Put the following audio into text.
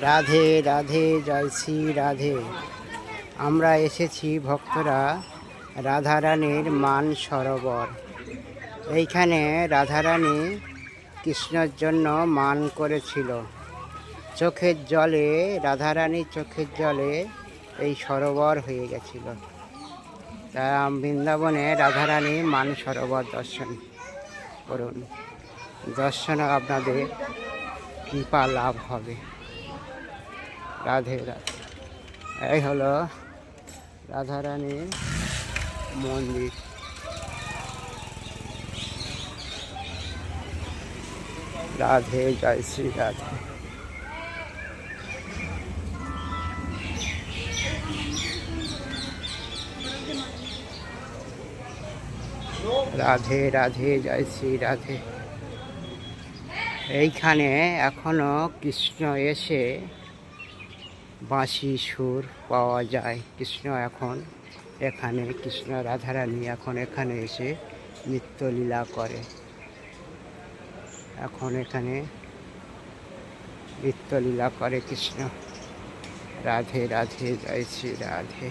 রাধে রাধে, জয় শ্রী রাধে। আমরা এসেছি ভক্তরা রাধারানীর মান সরোবর। এইখানে রাধারানী কৃষ্ণের জন্য মান করেছিল। চোখের জলে, রাধারানীর চোখের জলে এই সরোবর হয়ে গেছিল। তা বৃন্দাবনে রাধারানী মান সরোবর দর্শন করুন। দর্শনে আপনাদের কৃপা লাভ হবে। রাধে রাধে। এই হলো রাধারানীর মন্দির। রাধে, জয় শ্রী রাধে। রাধে রাধে, জয় শ্রী রাধে। এইখানে এখনো কৃষ্ণ এসে বাঁশি সুর পাওয়া যায়। কৃষ্ণ এখন এখানে, কৃষ্ণ রাধারানী এখন এখানে এসে নৃত্যলীলা করে। এখন এখানে নৃত্যলীলা করে কৃষ্ণ। রাধে রাধে, জয় শ্রী রাধে।